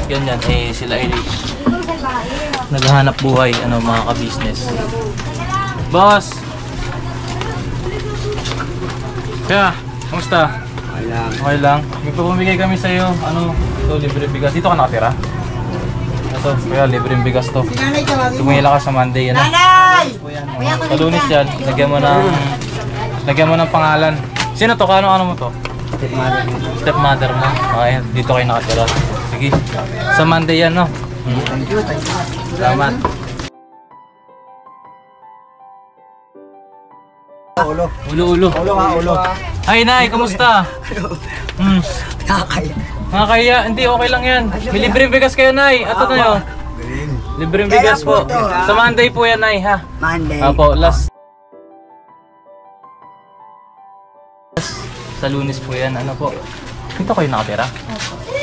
ganyan, eh sila ay naghahanap buhay, ano mga ka-business. Boss! Kaya, kamusta? Okay lang. Okay lang. May pamimigay kami sa iyo. Ano, ito libre bigas. Dito ka nakatira? Ito, kaya libre bigas to. Tumila ka sa Monday, ano? Nanay! Sa Lunes yan, lagyan mo ng pangalan. Sino to? Ano mo to? Stepmother mo. Okay, dito kayo nakatira. Sige. Sa Monday yan, no? Thank you. Salamat. Ulo. Ulo. Ay, Nay, kamusta? Nakakaya. Hindi, okay lang yan. May libreng bigas kayo, Nay. Ato na yun. Libreng bigas po. Sa Monday po yan, Nay, ha? Monday. Apo, last. Sa Lunes po yan, ano po? Dito kayo nakatira?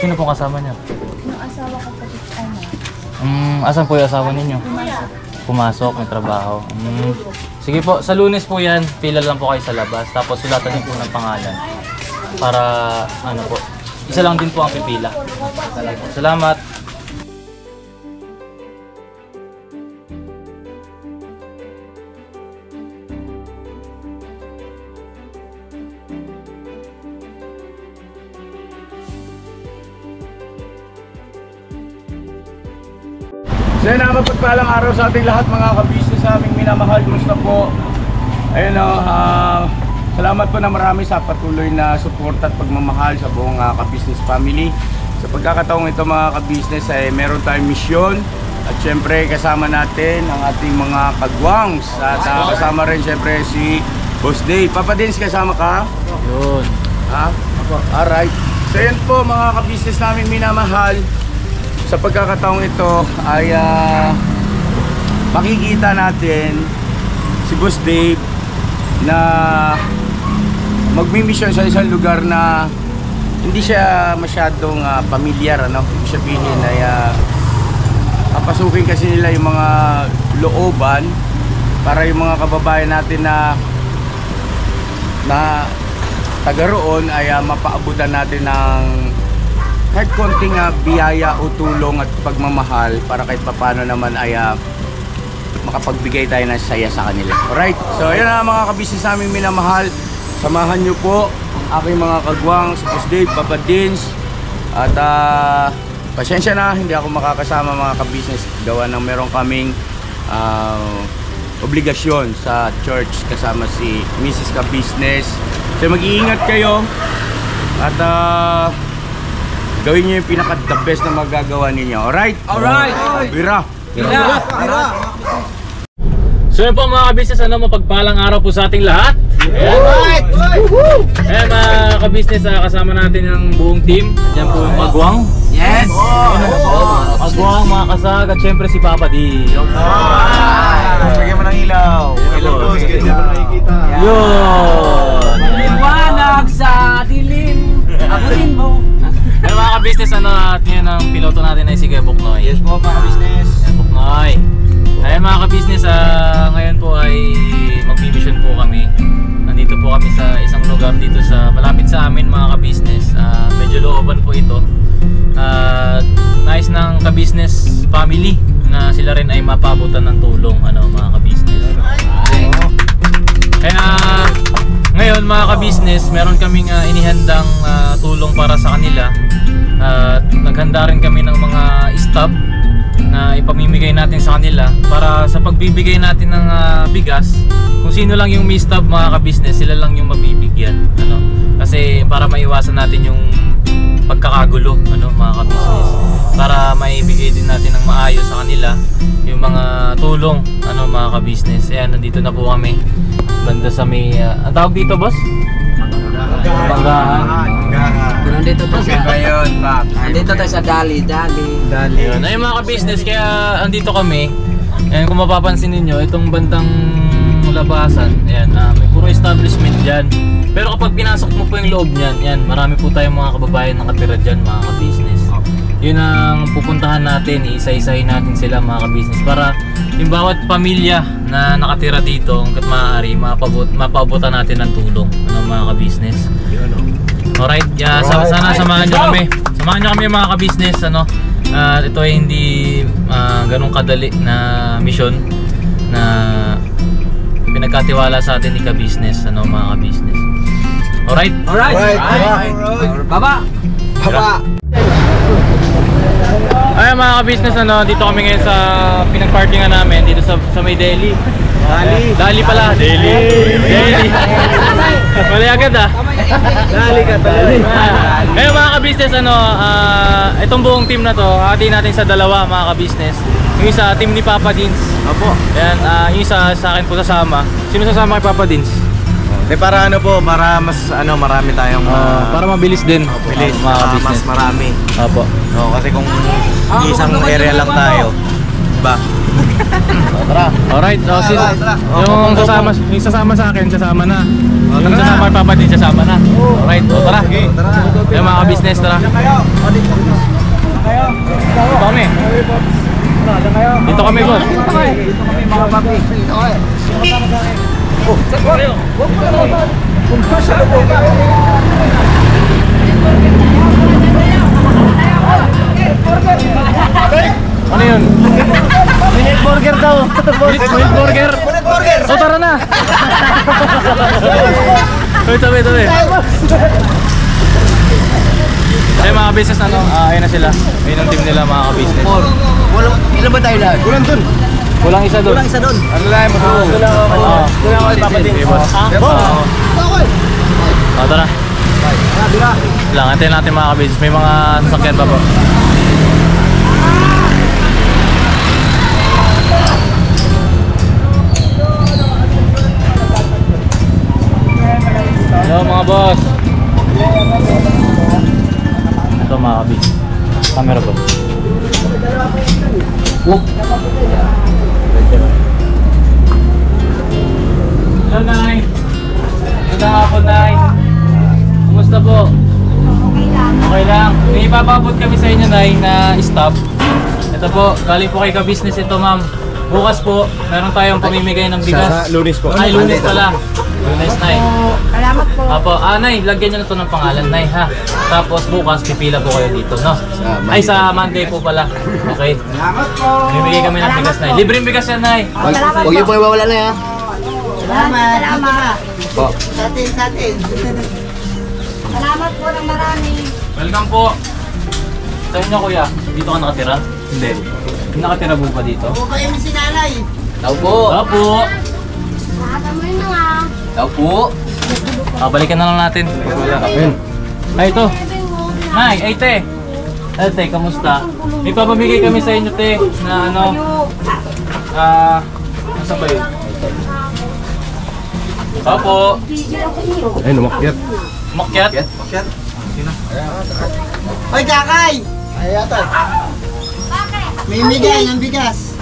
Sino po kasama niyo? Yung asawa ko po ano? Asan po yung asawa ninyo? Pumasok, may trabaho. Sige po, sa Lunes po yan, pila lang po kayo sa labas. Tapos sulatan niyo po ng pangalan. Para, ano po, isa lang din po ang pipila. Salamat. So yun, mapagpalang araw sa ating lahat mga ka-business na aming minamahal. Kumusta po? Ayun o, salamat po na marami sa patuloy na support at pagmamahal sa buong ka-business family. Sa pagkakataong ito mga ka-business ay meron tayong misyon. At syempre kasama natin ang ating mga kagwangs. At kasama rin syempre si Boss Dave. Papa Dins, kasama ka? Yun. Ha? Alright. So yun po mga ka-business namin minamahal. Sa pagkakataong ito ay makikita natin si Boss Dave na magmimisyon sa isang lugar na hindi siya masyadong pamilyar, ano? Ibig sabihin ay papasukin kasi nila yung mga looban para yung mga kababayan natin na taga roon ay mapaabutan natin ng kahit konting biyaya o tulong at pagmamahal para kahit papano naman ay makapagbigay tayo ng saya sa kanila. Alright, so yun na mga ka-business namin minamahal. Samahan nyo po aking mga kagwang, si Boss Dave, Papa Dins. At pasensya na, hindi ako makakasama mga ka-business. Gawa ng meron kaming obligasyon sa church kasama si Mrs. Ka-Business. So mag-iingat kayo at gawin nyo yung pinaka-the best na magagawa ninyo. Alright? Alright! Bira! So yun po mga ka-business, ano, mapagpalang araw po sa ating lahat. Alright! Ayan mga ka-business, kasama natin ang buong team. Diyan po yung Magwang. Yes! Magwang, mga kasag, at syempre si Papa D. Bigyan mo ng ilaw. Ilaw po, hindi mo nakikita. Yun! Liwanag sa dilim. Ako rin mo. Pero mga ka-business, ano, at yun ang piloto natin ay si Kuya Buknoy. Yes po mga business. Kuya Buknoy. Ayan mga ka-business, ngayon po ay mag-mission po kami. Nandito po kami sa isang lugar dito sa malapit sa amin mga ka-business. Medyo looban po ito. Nice ng ka-business family na sila rin ay mapabutan ng tulong, ano, mga ka-business. Kaya ngayon mga ka-business, meron kaming inihandang tulong para sa kanila. Naghanda rin kami ng mga stab na ipamimigay natin sa kanila para sa pagbibigay natin ng bigas. Kung sino lang yung may stab mga ka-business, sila lang yung mabibigyan, ano? Kasi para maiwasan natin yung pagkakagulo, ano, mga ka-business, para maibigay din natin ng maayos sa kanila yung mga tulong, ano, mga ka-business. Ayan, nandito na po kami banda sa may ang tawag dito, boss? Banggaan. Nandito to sa Ngayon, Paps. Nandito tayo sa Dali. Ayun, ayun mga ka-business, kaya andito kami. Ayan, kung mapapansin niyo itong bandang labasan, ayan, may puro establishment dyan. Pero kapag pinasok mo po yung loob niyan, yan, marami po tayong mga kababayan nakatira dyan, mga ka-business. Yun ang pupuntahan natin, iisa-isahin natin sila, mga ka-business, para yung bawat pamilya na nakatira dito, hanggat maaari, mapaabutan natin ng tulong, ano, mga ka-business. Alright, sana samahan nyo kami. Samahan nyo kami mga ka-business, ano. ito ay hindi ganun kadali na misyon na pinagkatiwala sa atin ni ka-business, ano mga ka-business. Alright? Baba! Ay mga ka-business, ano, dito kami ngayon sa pinag-parkingan namin dito sa may Delhi. Dali pala. Delhi. Mali agad ah. Dali ka talaga. Ngayon mga ka-business, ano, itong buong team na to, hatiin natin sa dalawa mga ka-business. Yung isa, team ni Papa Dins. Opo. Yan, yung isa sa akin po sasama. Sino sasama kay Papa Dins? Para ano po, para mas marami tayong Para mabilis din. bilis, mga ka-business. mas marami. Opo. Kasi kung isang area lang tayo, diba? Tara. Alright, tara. yung sasama sa akin, sasama na. Yung sasama kay Papa Dins, sasama na. Alright, tara. Yung mga ka-business, tara. Dito kami. Dito kami, boss. Mga papi. Ano yun? Minute burger daw. Minute burger? So tara na! Tabi. Ay mga business, ano, ayun na sila. Ayun ang team nila mga ka-business. Ilan ba tayo lahat? Kulang dun. Kulang isa doon. Ano lang mo doon? Kulang ako Papa Dins. Tara. Lang, antayin natin mga ka-business. May mga sasakyan pa po. Hello mga boss. Ito mga ka-business. Camera boss. Hello Nay. Magandang hapon Nay. Kumusta po? Okay lang. May ipapabot kami sa inyo Nay na stop. Ito po, galing po kay ka-business ito ma'am. Bukas po, meron tayong pamimigay ng bigas. Lunes po. Ay, Lunes pala. Lunes Nay. Salamat po. Apo, Nay, lagyan nyo na ito ng pangalan Nay ha. Tapos bukas, pipila po kayo dito, no? Ay, sa Monday po pala. Okay. Salamat po. Bibigay kami ng bigas Nay. Libreng bigas yan Nay. Salamat Huwag po. yung po iwawala na yan. Salamat. Po. Sa atin. Salamat po ng marami. Welcome po. Sa inyo kuya, dito ka nakatira? Hindi. Nakatira po ba dito? Ako kayo si nanay. Tao po. Opo. Nakatama yun na nga. Tao po. Balikan na lang natin. Ay, ito. Nay, ay te. Ay te, kamusta? May papamigay kami sa inyo te na ano. Nasa ba yun? Opo. Ay, lumakyat. Makyat? Hoy, Kakay! Ay, ata. Mimigay ng bigas.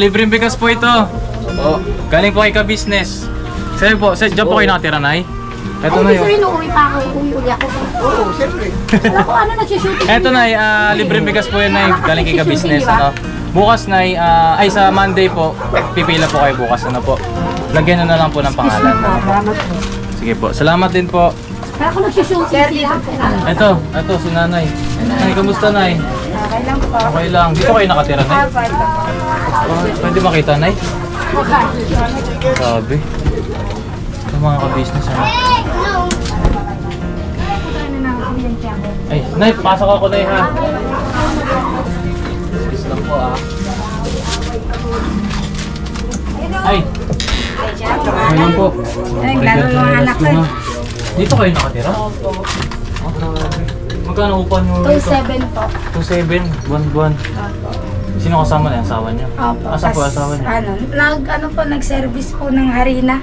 Libreng bigas po ito. Galing po kay ka-business. Sa'yo po, dyan po kayo nakatira, Nay? Ito na yun. Inuwi pa ako. Uwi ako. Oo, siyempre. Alam ko ano nagsushooting. Eto Nay, libreng bigas po yan Nay, galing kay ka-business. Ano? Bukas Nay, ay sa Monday po, pipila po kayo bukas. Ano po? Lagyan na lang po ng pangalan. Ano po? Sige po, salamat din po. Kaya ako nagsushooting sila. Ito si Nanay. Nay, kamusta Nay? Okay lang po. Okay lang. Dito kayo nakatira Nay? Pwede makita Nay? Sabi. Ito mga ka-business ano. Ay, Nay, pasok ako Nay ha. Please lang po ah. Ay! Okay lang po. Ay, lalo mga anak ko. Dito kayo nakatira? Opo. Magkano upa nyo rito? 2.7 po. 2.7, buwan-buwan. Sino kasama na yung asawa niyo? Opo. Asan po asawa niyo? Nag-service po ng harina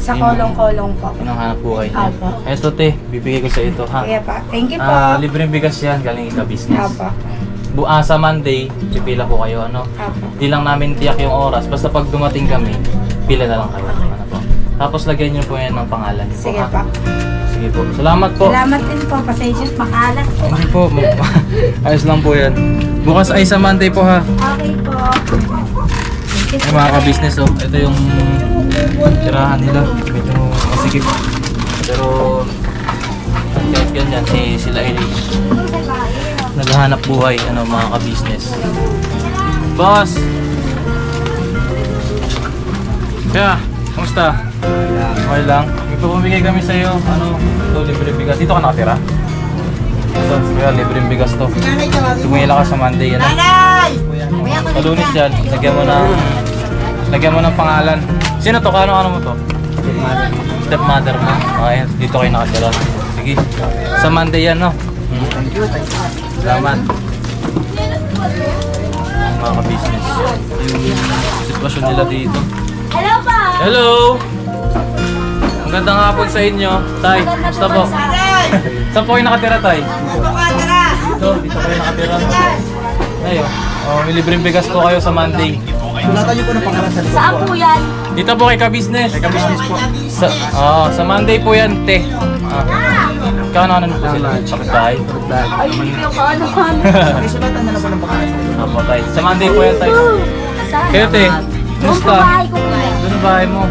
sa kolong-kolong po. Pinanghanap buhay niya. Opo. Eto te, bibigay ko sa ito ha. Kaya pa. Thank you po. Libreng bigas yan, galing ika-business. Opo. Sa Monday, pipila po kayo ano. Opo. Di lang namin tiyak yung oras, basta pag dumating kami, pila na lang kayo. Ano po. Tapos lagyan niyo po yan ng pangalan niyo po Sige ha. pa. Sige po. Salamat po. Salamat din po. Pasensya makalat po. Hindi po, ayos lang po yan. Bukas ay sa Monday po ha. Okay po. Ay mga ka-business oh, ito yung tirahan nila. Medyo masikip. Pero kahit ganyan, sila ay naghahanap buhay, ano, mga ka-business. Boss! Kaya, kamusta? Okay lang. Ipapamigay kami sa'yo, ano, ito, libre bigas. Dito ka nakatira? Ito, kaya libreng bigas to. Tumila ka sa Monday, ano? Palunis dyan, lagyan mo ng pangalan. Sino to? Kano mo to? Stepmother mo. Okay, dito kayo nakatira. Sige, sa Monday yan, no? Salamat. Mga ka-business. Yung sitwasyon nila dito. Hello pa! Hello! Magandang hapon sa inyo. Tay, basta po. Saan po kayo nakatira, Tay? Dito kayo nakatira. Ayo. Oh, may libreng bigas po kayo sa Monday. Sulatan niyo po ng pangalan sa likod. Saan po yan? Dito po kay ka-business. Kay ka-business po. Sa Monday po yan, te. Kano po sila? Kapitbahay? Ay, hindi ako ano-ano. May sulatan na po ng pangalan sa likod. Apo, Tay. Sa Monday po yan, Tay. Kayo, te. Doon Kumusta? po bahay ko kuya. Doon ang bahay mo.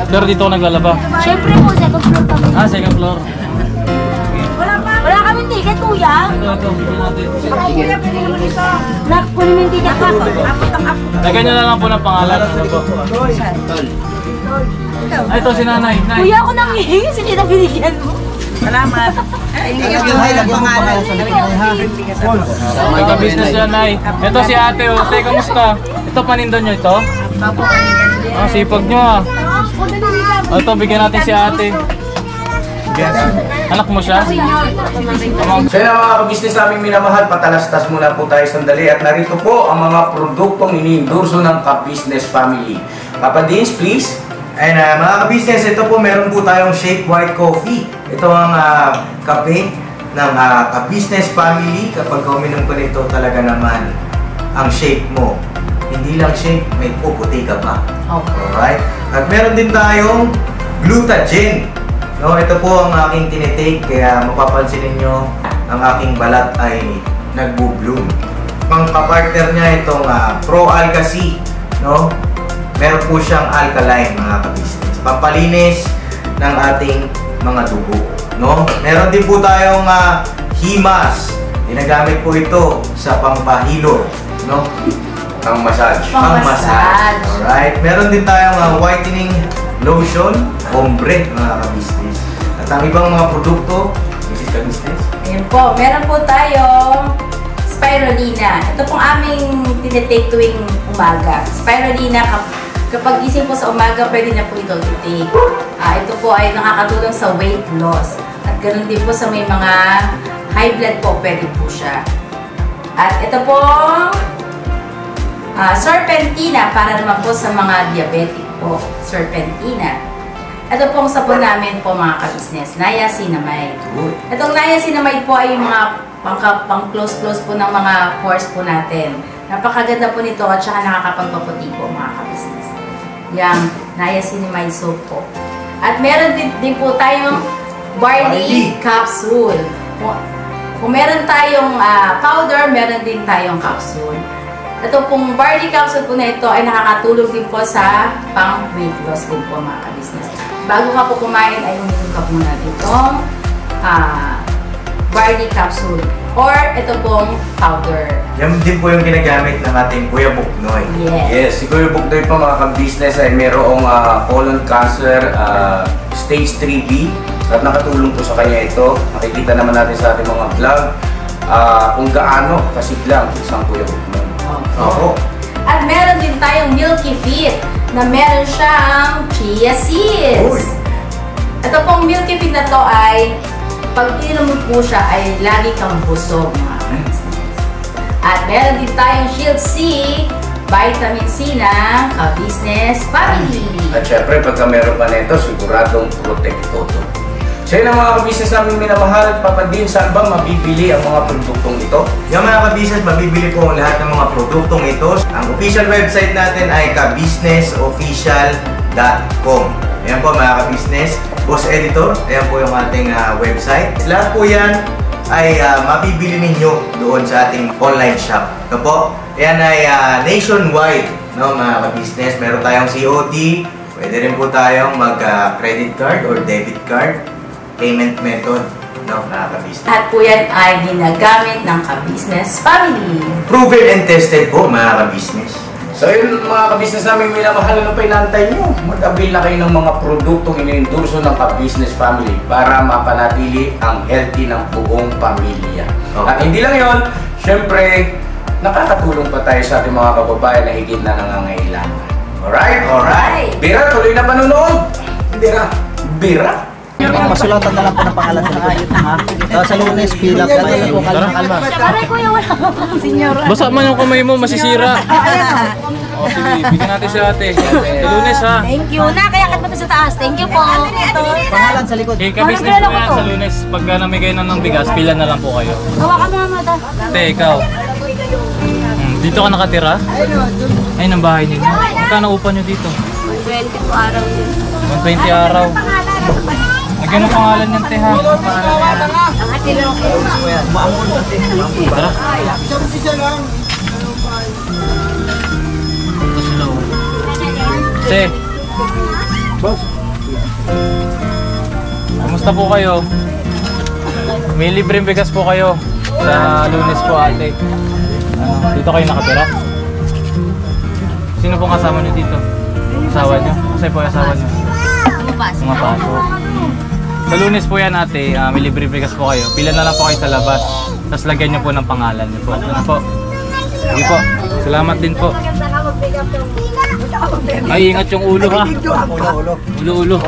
Pero dito ako naglalaba. Siyempre po, second floor kami. Second floor. Wala kami ticket kuya. Ito, bigyan natin. Kuya, pwede naman ito. Kunin mo yung ticket pa. Apot ang apot. Lagyan nyo na lang po ng pangalan. Ano po? Ay, ito si nanay. Nay. Kuya, ako nang hihingi. Sige na binigyan mo. Salamat. Lagyan mo ng pangalan sa likod, ha? May ka-business yan, Nay. Ito si ate, oh. Ate, kamusta? Ito, paninda nyo ito? Sipag nyo, ah. Ito, bigyan natin si ate. Anak mo siya? So yun mga ka-business naming minamahal, patalastas muna po tayo sandali at narito po ang mga produktong iniendorso ng ka-business family. Papa Dins, please. And mga ka-business, ito po meron po tayong Shake White Coffee. Ito ang kape ng ka-business family. Kapag uminom ko nito talaga naman ang shake mo. Hindi lang shake, may puputi ka pa. Alright? At meron din tayong Glutagen. No, ito po ang aking tinitake, kaya mapapansin ninyo ang aking balat ay nagbo-bloom. Pang-partner niya itong Pro Alga C, no? Meron po siyang alkaline, mga ka-business. Pampalinis ng ating mga dugo, no? Meron din po tayong Himas. Ginagamit po ito sa pampahilo, no? Pang-massage. Pang-massage. Alright. Meron din tayong whitening lotion, ombre, mga ka-business. At ang ibang mga produkto, Mrs. Ka-business. Ayan po, meron po tayong spirulina. Ito pong aming tinitake tuwing umaga. Spirulina, kapag gising po sa umaga, pwede na po ito i-take. Ito po ay nakakatulong sa weight loss. At ganoon din po sa may mga high blood po, pwede po siya. At ito po, serpentina, para naman po sa mga diabetic po, serpentina. Ito pong sabon namin po mga ka-business, niacinamide. Itong niacinamide po ay yung mga pang-close po ng mga pores po natin. Napakaganda po nito at saka nakakapagpaputi po mga ka-business. Yung niacinamide soap po. At meron din po tayong barley capsule. Kung meron tayong powder, meron din tayong capsule. Ito pong barley capsule po na ito ay nakakatulong din po sa pang-weight loss din po mga ka-business. Bago ka po kumain ay uminom ka muna itong barley capsule or ito pong powder. Yan din po yung ginagamit ng ating Kuya Buknoy. Yes. Si Kuya Buknoy po mga ka-business ay mayroong colon cancer stage 3B at nakatulong po sa kanya ito. Nakikita naman natin sa ating mga vlog kung gaano kasiglang isang Kuya Buknoy. Opo. At meron din tayong Milky Fit na meron siyang chia seeds. Ito pong Milky Fit na to ay pag ininom mo po siya ay lagi kang busog mga ka-business. At meron din tayong Shield C, vitamin C ng ka-business family. At syempre pagka meron pa nito, siguradong protect todo. So yun ang mga ka-business namin minamahal. Papa Din, saan ba mabibili ang mga produktong ito? Yung mga ka-business, mabibili po ang lahat ng mga produktong ito. Ang official website natin ay kabusinessofficial.com. Ayan po mga ka-business. Boss Editor, ayan po yung ating website. Lahat po yan ay mabibili ninyo doon sa ating online shop. Ito po, yan ay nationwide, no, mga ka-business. Meron tayong COD, pwede rin po tayong mag-credit card or debit card payment method. No, nakaka-business. At po yan ay ginagamit ng ka-business family. Proven and tested po, mga ka-business. So yun mga ka-business namin, minamahal na pa inantay nyo. Mag-avail na kayo ng mga produktong ini-endorso ng ka-business family para mapanatili ang healthy ng buong pamilya. Okay. At hindi lang yun, syempre, nakakatulong pa tayo sa ating mga kababayan na higit na nangangailangan. Alright? Alright. Bira, tuloy na panunood. Bira. Bira. Pasulatan na lang po ng pangalan sa likod. Sa Lunes, pila ka na po. Kalma. Aray kuya, wala akong senyora. Basa man yung kamay mo, masisira. O sige, bigyan natin si ate. Sa Lunes ha. Thank you na, kaya kat sa taas. Thank you po. Pangalan sa likod. Okay, ka-business po yan sa Lunes. Pagka namigay na ng bigas, pila na lang po kayo. Hawakan mo naman ito. Ate, ikaw. Dito ka nakatira? Ay, ng bahay ninyo. Magkano upa nyo dito? 20 po araw din. 120 araw. Lagyan ang pangalan niyan, te ha. Ang ate lang po. Tara. Ito sila. Te. Kamusta po kayo? May libreng bigas po kayo sa Lunes po, ate. Dito kayo nakatira? Sino pong kasama niyo dito? Asawa niyo? Kasi po yung asawa niyo? Mga paso. Sa Lunes po yan, ate, may libre bigas po kayo. Pila na lang po kayo sa labas. Tapos lagyan niyo po ng pangalan niyo po. Ano po? Sige po. Salamat din po. Ay, ingat yung ulo ha. Ulo.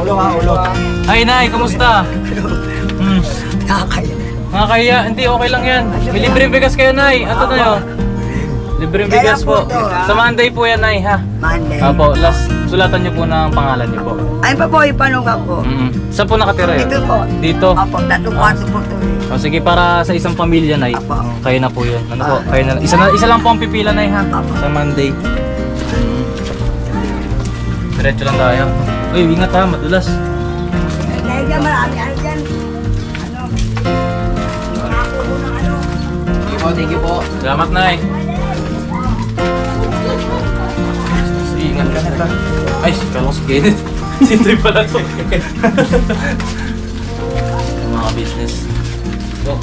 Ay, Nay, kumusta? Nakakaya. Hindi, okay lang yan. May libre bigas kayo, Nay. Ano na yun? Libreng bigas po. Sa Monday po yan, Nay, ha? Monday. Opo, last sulatan niyo po ng pangalan niyo po. Ay pa po, ipanuga po. Saan po nakatira yun? Dito po. Dito? Opo, 3 kwarto po ito. O sige, para sa isang pamilya, Nay. Opo. Kayo na po yun. Ano po? Kayo na. Isa lang po ang pipila, Nay, ha? Sa Monday. Diretso lang tayo. Uy, ingat ha, madulas. Dahil dyan, marami. Ano dyan? Ano? Nakakulo ng ano? Thank you po. Salamat, Nay. Ingat ka na. Ay, kala ko si Kenneth. Sintoy pala to. Mga business. Oh.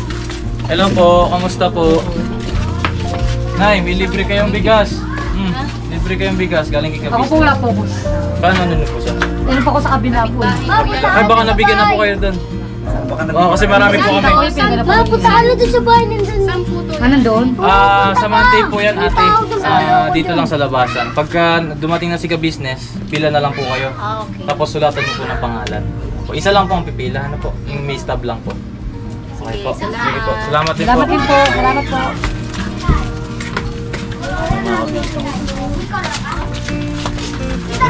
Hello po, kamusta po? Nay, may libre kayong bigas. Libre kayong bigas, galing kay Ako po business. wala po ko. Paano ano po siya? Ano po ako sa kabila po. Ay, baka nabigyan na po kayo doon. Kasi marami po kami. Puntaan na doon sa bahay nandun. Anong doon? Sa Monday po yan, ate. Dito lang sa labasan. Pagka dumating na si ka-business, pila na lang po kayo. Tapos sulatan niyo po ng pangalan. Isa lang po ang pipila. Ano po? Yung may stub lang po. Okay po. Sige po. Salamat din po. Salamat din po. Salamat po.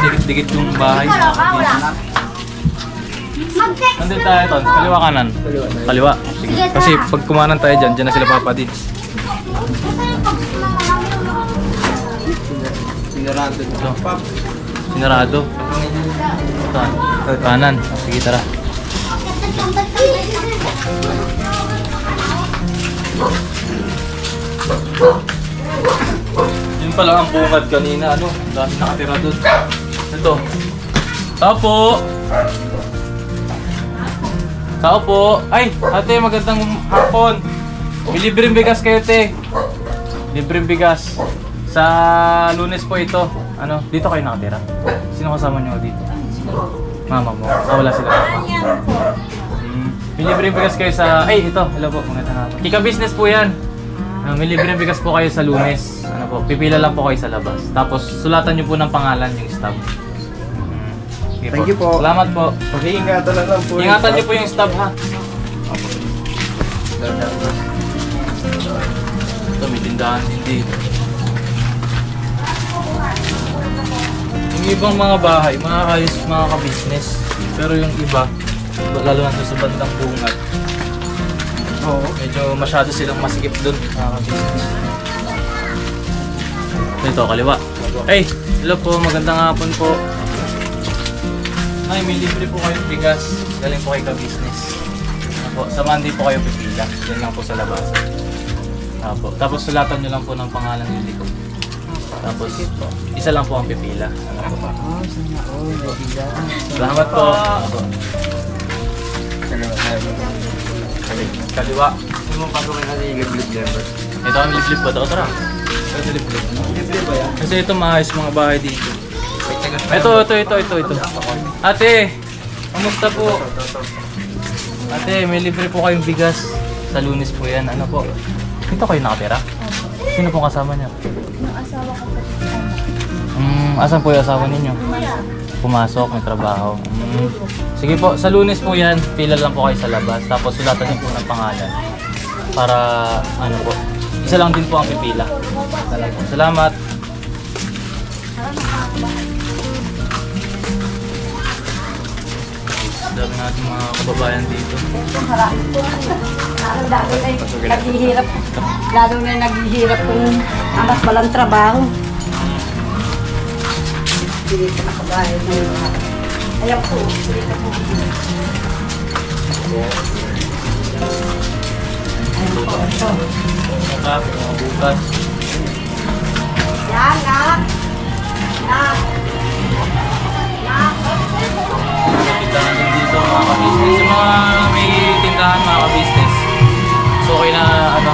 Dikit-dikit yung bahay. Nandun tayo, Ton. Kaliwa kanan. Kaliwa. Sige. Kasi pag kumanan tayo dyan, dyan na sila papadids. Sinarado. Ito. Sinarado. Ito. Kanan. Sige, tara. Yun pala ang bungad kanina. Ano? Dami nakatira doon. Ito. Tao po! Tao po! Ay! Ate, magandang hapon! May libreng bigas kayo, te. Libreng bigas. Sa Lunes po ito. Ano? Dito kayo nakatira? Sino kasama nyo dito? Mama mo. Wala sila. May libreng bigas kayo sa... Ay, ito. Hello po. Magandang hapon. Kika-business po yan. May libreng bigas po kayo sa Lunes. Ano po? Pipila lang po kayo sa labas. Tapos, sulatan nyo po ng pangalan yung stub. Okay, Thank you po. Salamat po. Ingatan na lang po. Ingatan niyo po yung stub ha. Ito, may tindahan din dito. Yung ibang mga bahay, makakayos mga ka-business. Pero yung iba, lalo na sa bandang bungad, medyo masyado silang masikip doon mga ka-business. Ito, kaliwa. Hey, hello po, magandang hapon po. Ay, may libre po kayong bigas. Galing po kayo ka-business. Apo, sa Monday po kayo pipila. Yan lang po sa labasan. Apo. Tapos sulatan nyo lang po ng pangalan yung likod. Tapos, isa lang po ang pipila. Ano po? Salamat po. Apo. Kaliwa. Ano mo pagawin natin yung liblib-liber? Ito ang liblib ba? Tara. Ito liblib. Liblib ba yan? Kasi ito maayos mga bahay dito. Ito. Ate, kamusta po? Ate, may libre po kayong bigas. Sa Lunes po yan. Ano po? Dito kayo nakatira? Sino pong kasama niyo? Yung asawa ko po. Asan po yung asawa ninyo? Pumasok, may trabaho. Sige po, sa Lunes po yan. Pila lang po kayo sa labas. Tapos sulatan niyo po ng pangalan. Para, ano po, isa lang din po ang pipila. Salamat. Dami natin mga kababayan dito. Ang dami na naghihirap. Lalo na naghihirap kung amas walang trabaho. Hindi ka nakabahay na yung ayan po. Ayan po. Mga bukas. Yan, nak. Tindahan din dito mga ka-business. Yung mga may tindahan mga ka-business. So okay na ano.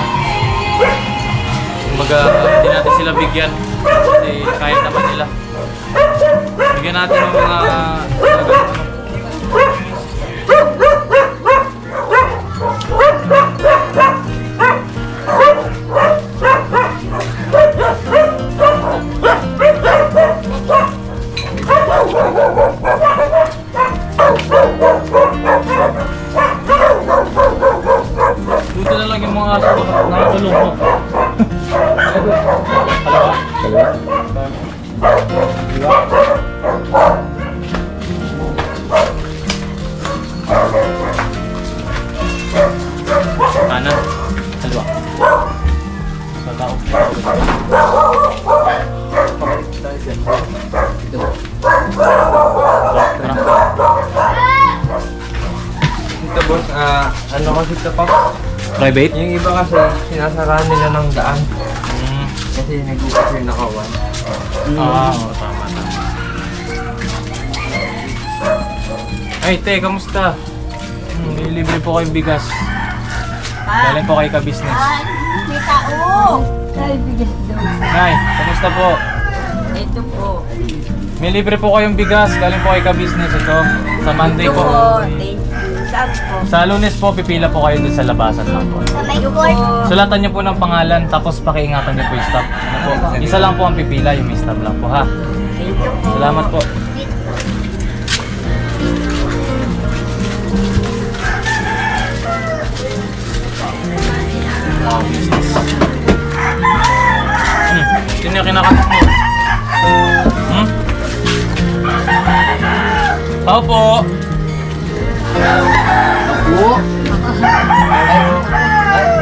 Kumbaga hindi natin sila bigyan. Kasi kaya naman nila. Bigyan natin ng mga Dito na lang yung mga aso nakatulong mo. Kanan, kaliwa. Ito boss, ano kasi ito pa? Private? Yung iba kasi sinasaraan nila ng daan. Kasi nag-uusap yung nakawan. Oo, tama. Ay, te, kamusta? Libre po kayong bigas. Galing po kayo ka-business. May tao. Ay, bigas daw. Nay, kamusta po? Ito po. May libre po kayong bigas. Galing po kayo ka-business ito. Sa Monday po. Thank you. Saan po? Sa Lunes po, pipila po kayo dun sa labasan lang po. May gold. Sulatan niyo po ng pangalan, tapos pakiingatan niyo po yung stop. Ano po? Isa lang po ang pipila, yung may stop lang po ha. Thank you po. Salamat po. Sino yung kinakatok mo? Tao po! Ako?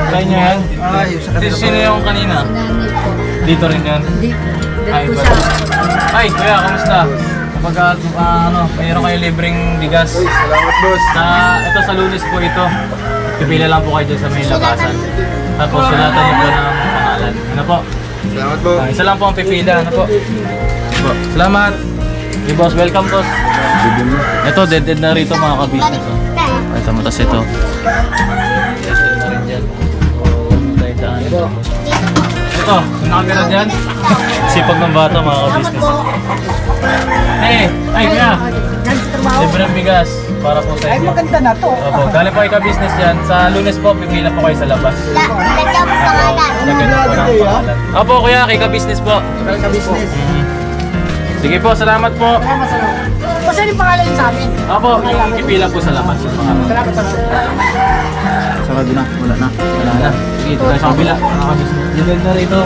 Kaya niya yan? Ay, Sino yung kanina? Dito rin yan? Ay, Dito ba? siya. Ay, kuya, kamusta? Kapag mayroon kayo libreng bigas. Salamat boss. Ito sa Lunes po ito. Pipila lang po kayo dyan sa may labasan. Tapos sulatan niyo po ng pangalan. Ano po? Salamat po. Isa lang po ang pipila. Ano po? Po. Salamat. Hey boss, welcome boss. Ito, dead na rito mga ka-business. Oh. Ito, matas ito. Dead na rin dyan. Ito, yung nakatira dyan. Sipag ng bata mga ka-business. Hey, ay kuya. Libreng bigas para po sa inyo. Ay, maganda na to. Opo, galing po kayo ka-business dyan. Sa Lunes po, pipila po kayo sa labas. Lagyan mo pangalan. Lagyan po ng pangalan. Opo kuya, kay ka-business po. Ka-business. Sige po, salamat po. Saan yung pangalan sa amin? Opo, yung pipila po sa labas. Salamat sa Sarado na, wala na. Wala na. Sige, ito tayo sa kabila. Mga ka-business. Dinag na rito.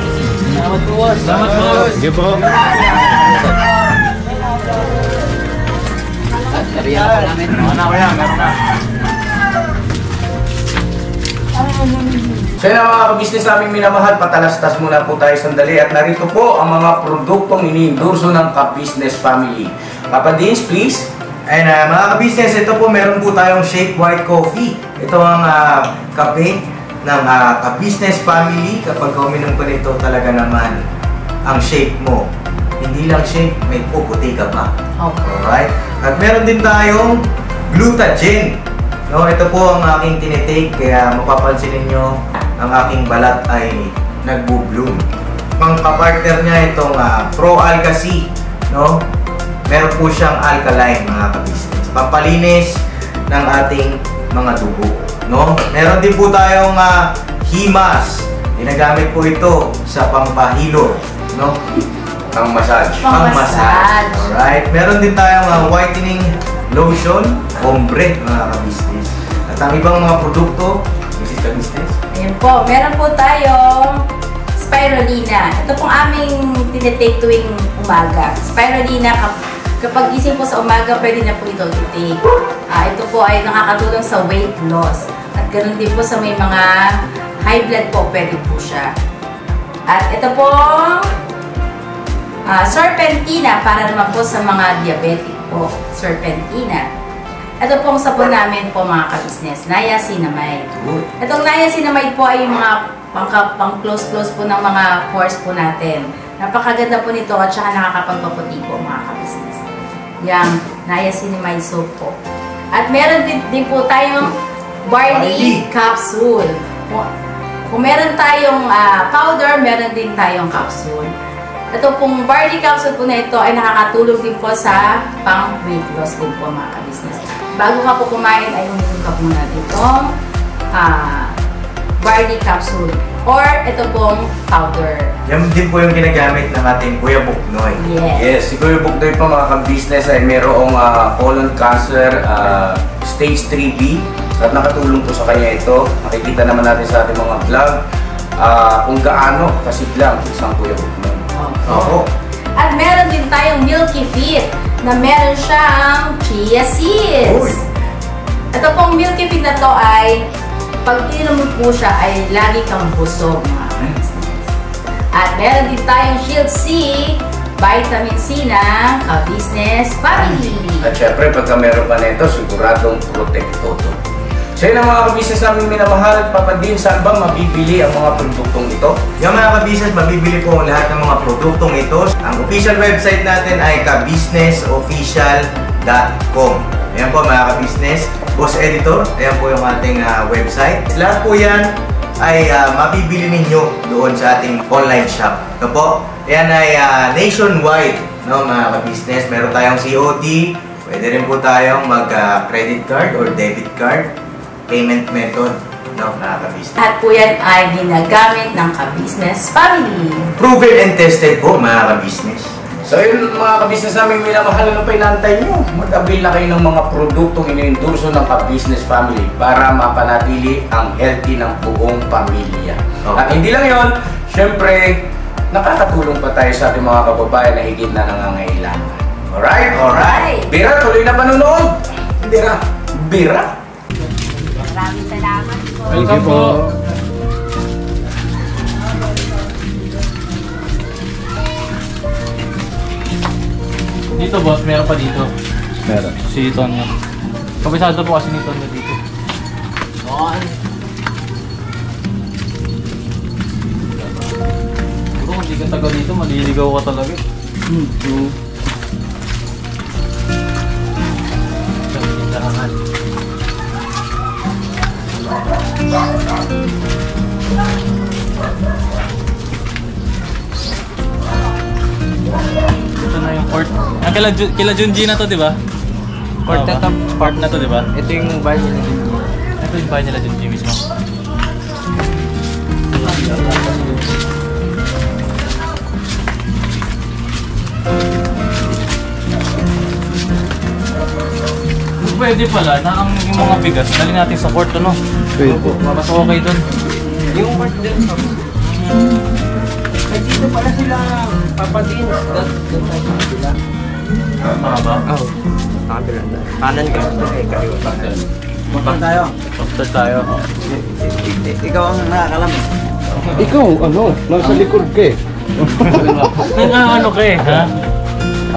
Salamat po. Salamat po. Sige po. Nariyan pa namin. Mga na kuya, meron na. So yun mga ka-business naming minamahal, patalastas muna po tayo sandali at narito po ang mga produktong iniendorso ng ka-business family. Papa Dins, please. And mga ka-business, ito po meron po tayong Shake White Coffee. Ito ang kape ng ka-business family. Kapag uminom ko nito talaga naman ang shake mo. Hindi lang shake, may puputi ka pa. Okay. Alright? At meron din tayong Glutagen No, ito po ang aking tinitake, kaya mapapansin ninyo ang aking balat ay nagbo-bloom. Ang kapartner niya itong Pro Alka C, no? Meron po siyang alkaline, mga ka-business. Pampalinis ng ating mga dugo, no? Meron din po tayong Himas. Ginagamit po ito sa pampahilo, no? Ang massage. Ang massage. Alright. Meron din tayong whitening lotion, ombre, mga ka-business. At ang ibang mga produkto, Mrs. Ka-business. Ayan po, meron po tayong spirulina. Ito pong aming tinitake tuwing umaga. Spirulina, kapag gising po sa umaga, pwede na po ito i-take. Ito po ay nakakatulong sa weight loss. At ganoon din po sa may mga high blood po, pwede po siya. At ito pong Serpentina, para naman po sa mga diabetic po. Serpentina. Ito pong sabon namin po, mga ka-business, niacinamide. Itong niacinamide po ay yung mga pang-close po ng mga pores po natin. Napakaganda po nito at saka nakakapagpaputi po, mga ka-business. Yung niacinamide soap po. At meron din po tayong barley capsule. Kung meron tayong powder, meron din tayong capsule. Ito pong barley capsule po na ito ay nakakatulong din po sa pang-weight loss din po, mga ka-business. Bago ka po kumain ay uminom ka muna itong barley capsule or ito pong powder. Yan din po yung ginagamit ng ating Kuya Buknoy. Yes, si Kuya Buknoy po, mga ka-business, ay mayroong colon cancer stage 3B at nakatulong po sa kanya ito. Nakikita naman natin sa ating mga vlog kung gaano kasiglang isang Kuya Buknoy. Oo. At meron din tayong Milky Fit na meron siyang chia seeds. Ito pong Milky Fit na to ay pag inom mo po siya ay lagi kang busog, mga ka-business. At meron din tayong Shield C, vitamin C na ka-business family. At syempre, pagka meron pa na ito, siguradong protekto to. So yun ang mga ka-business namin minamahal. Papa Dean, saan ba mabibili ang mga produktong ito? Yung mga ka-business, mabibili po ang lahat ng mga produktong ito. Ang official website natin ay kabusinessofficial.com. Ayan po, mga ka-business. Boss Editor, ayan po yung ating website. Lahat po yan ay mabibili ninyo doon sa ating online shop. Ito po, ayan ay nationwide, no, mga ka-business. Meron tayong COD, pwede rin po tayong mag-credit card or debit card payment method, no, mga ka-business. At po yan ay ginagamit ng ka-business family. Proven and tested po, mga ka-business. So yun, mga ka-business namin minamahal, ano pa inantay nyo? Mag-avail na kayo ng mga produktong iniendorso ng ka-business family para mapanatili ang healthy ng buong pamilya. At hindi lang yun, syempre, nakakatulong pa tayo sa ating mga kababayan na higit na nangangailangan. Alright? Alright. Bira, tuloy na panunood. Bira. Bira. Maraming salamat po. Welcome po. Dito boss, meron pa dito. Meron. Si Tonyo. Kabisado po kasi ni Tonyo dito. Bro, kung di ka taga dito, maliligaw ka talaga. Tindahan. Ito na yung port. Kila Junji na to, di ba? Port na to. Port na to, di ba? Ito yung bahay nila Junji. Ito yung bahay nila Junji mismo. Pwede pala na ang yung mga bigas, dali natin sa port, no? Pwede. Mas okay dun. Yung port din sa ay dito pala sila papadin. Doon tayo sa kabila. Tama ba? Oo. Kabila na. Kanan ka. Okay, kaliwa. Punta tayo. After tayo. Ikaw ang nakakalam. Ikaw, ano? Nasa likod ka eh. Ano ka eh, ha?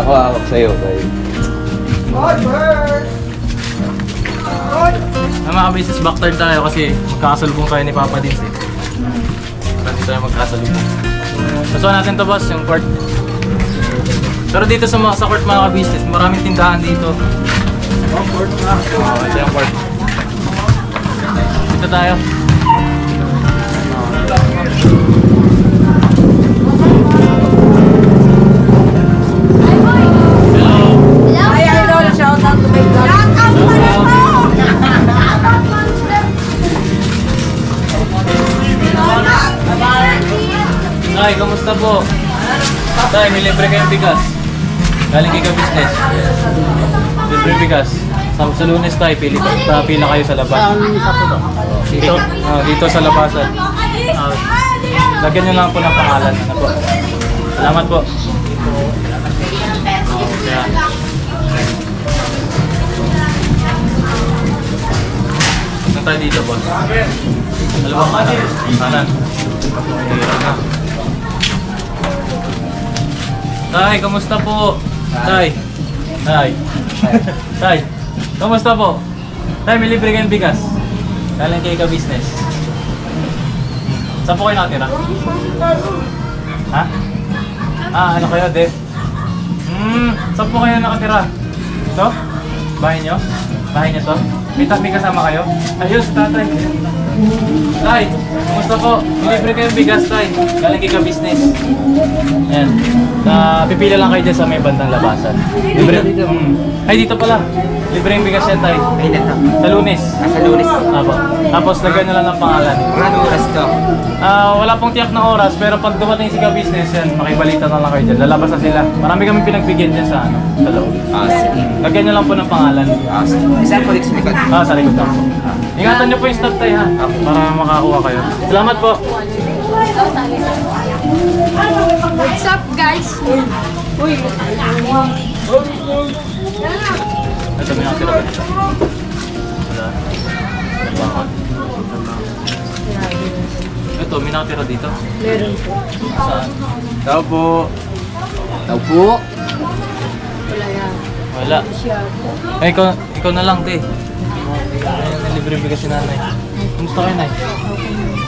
Ako hawak sa'yo, babe. Mga business backthird tayo kasi magkakasalubong tayo ni Papa Dins eh. Hindi tayo magkakasalubong. Gusto natin to boss, yung court. Pero dito sa court mga business, maraming tindahan dito. Oh, court na. Ito yung court. Dito tayo. Ay, idol, shout out to my vlog. Shout out pala po! Tay, kamusta po? Tay, may libre kayong bigas. Galing kay ka-business. Libre bigas. Sa Lunes tayo, pila kayo sa labas. Dito? Dito sa labasan. Lagyan nyo lang po ng pangalan. Ano po? Salamat po. Kaya. Saan tayo dito po? Dalawang kanan. Kanan. Mahirap na. Tay, kamusta po? Tay. Tay. Tay. Kamusta po? Tay, may libre kayong bigas. Galing kayo ka-business. Saan po kayo nakatira? Ha? Ano kayo, Dave? Saan po kayo nakatira? Ito? Bahay nyo? Bahay nyo to? May kasama kayo? Ayos, tatay. Tay, kumusta po? May libre kayong bigas, tay. Galing kayo ka-business. Ayan. Pipila lang kayo dyan sa may bandang labasan. Libre? Ay, dito pala. Libre yung bigas yan, tay. Sa Lunes. Sa Lunes. Apo. Tapos lagyan nyo lang ng pangalan. Anong oras to? Wala pong tiyak na oras, pero pag dumating si ka-business yan, makibalita na lang kayo dyan. Lalabas na sila. Marami kami pinagbigyan dyan sa loob. Sige. Lagyan nyo lang po ng pangalan. Sige. Saan po dito sa likod? Sa likod lang po. Ingatan nyo po yung stop tayo ha, para makakuha kayo. Salamat po. What's up, guys? Uy. Ito, may nakatira ba dito? Wala. Ito, may nakatira dito? Meron po. Saan? Tao po. Tao po. Wala yan. Wala. Ay, ikaw na lang, te. Ayun, nalibre bigas si nanay. Kumusta kayo, nay?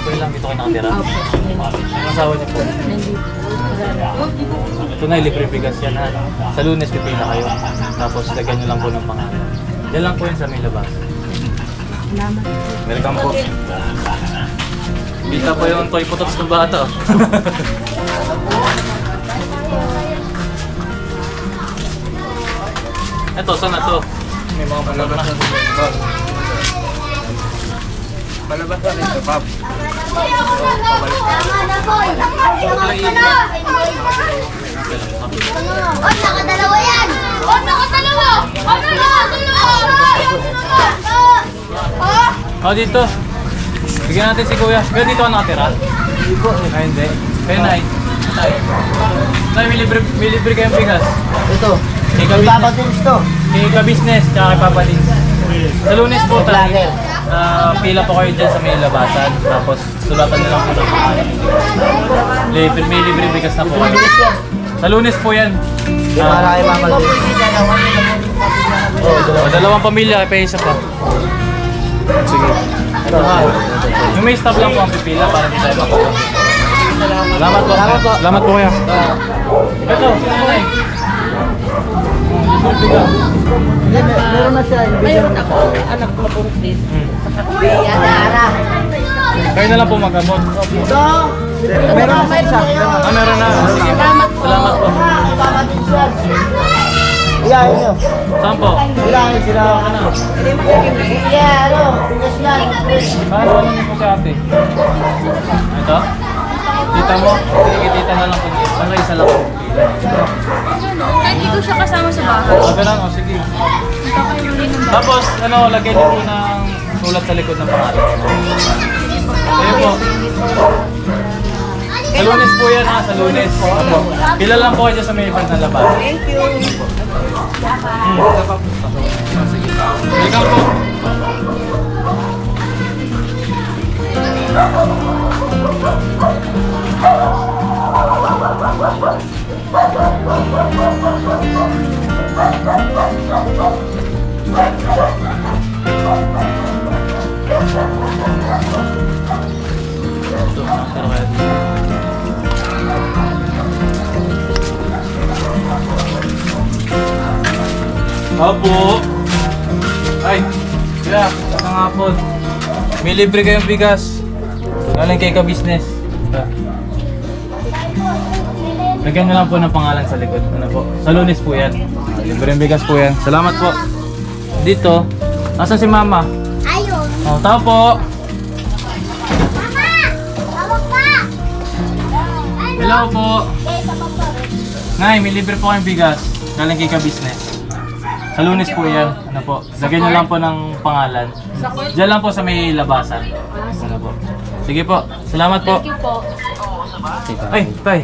Okay lang, dito kayo nakatira? Ang asawa niyo po? Ito na, libre bigas yan ha. Sa Lunes, pipila kayo. Tapos, lagyan nyo lang po ng pangalan. Yan lang po yun sa may labas. Welcome po. Kita po yung toy putots ng bata. Ito, saan na to? May mga palabas na. Palabas na rin ito, Bob. Oh, nakadalawa yan! Oh, nakadalawa! Oh, Oh, dito. Bigyan natin si Kuya. Kuya, dito ka nakatira? Ay, hindi. Kaya, Nay. Nay, may libre kayong bigas. Ito. Kay Papa ka-business. Dins to. Kay ka-business, tsaka kay Papa Dins. Sa Lunes po tayo. Vlogger. Pila po kayo dyan sa may labasan. Tapos, sulatan nyo lang po ng pangalan. May libre bigas na po kayo. Sa Lunes po yan. Para kay Mama Dins. Dalawang pamilya, kaya isa pa. Sige. Ito ha. Yung may stop lang po ang pipila para di tayo makakuha. Salamat po. Salamat po kaya. Ito, si nanay. Meron na siya. Mayroon ako, anak ko buntis. Kayo na lang po mag-abot. Ito. Meron na siya isa. Meron na. Sige. Salamat po. Ilahin nyo. Saan po? Ilahin sila. Paano niyo po si ate? Ito? Tita mo? Sige, tita na lang po dito. Ano isa lang po? Hindi ko siya kasama sa bahay. Ganun, o sige. Tapos, lagyan niyo po ng sulat sa likod ng pangalan. Ayun po. Sa Lunes po yan ha, sa Lunes. Opo. Pila lang po kayo sa may ibang labas. Thank you. Sige. Welcome po. Ito, nakatira kaya dito. Opo. Ay, kaya, isang hapon. May libre kayong bigas. Galing kay ka-business. Lagyan nyo lang po ng pangalan sa likod. Ano po? Sa Lunes po yan. Libre yung bigas po yan. Salamat po. Dito. Nasaan si Mama? Ayun. Oh, tao po. Mama! Tawag ka! Hello po. Nay, may libre po kayong bigas. Galing kay ka-business. Sa Lunes po yan. Ano po? Lagyan nyo lang po ng pangalan. Diyan lang po sa may labasan. Ano po? Sige po. Salamat po. Thank you po. Ay, tay.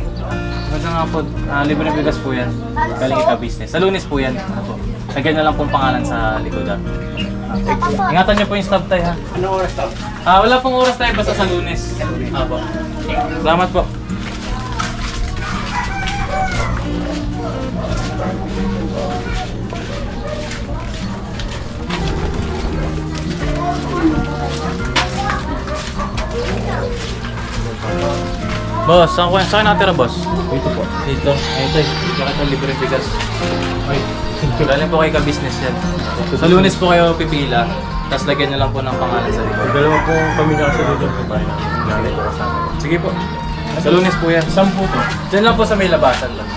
Magandang nga po. Libre ng bigas po yan. Galing kay ka-business. Sa Lunes po yan. Ano po? Lagyan nyo lang pong pangalan sa likod. Ingatan nyo po yung stop tayo ha. Anong oras to? Wala pong oras tayo basta sa Lunes. Po. Salamat po. Boss, saan natira boss? Dito po. Dito. Ito eh. Bakit ang libre bigas? Ay, galing po kayo ka-business yan. Sa Lunes po kayo pipila. Tapos lagyan nyo lang po ng pangalan sa likod. Dalawa po pamilya kasi dito po tayo. Galing po kasama. Sige po. Sa Lunes po yan. Saan po po? Diyan lang po sa may labasan lang.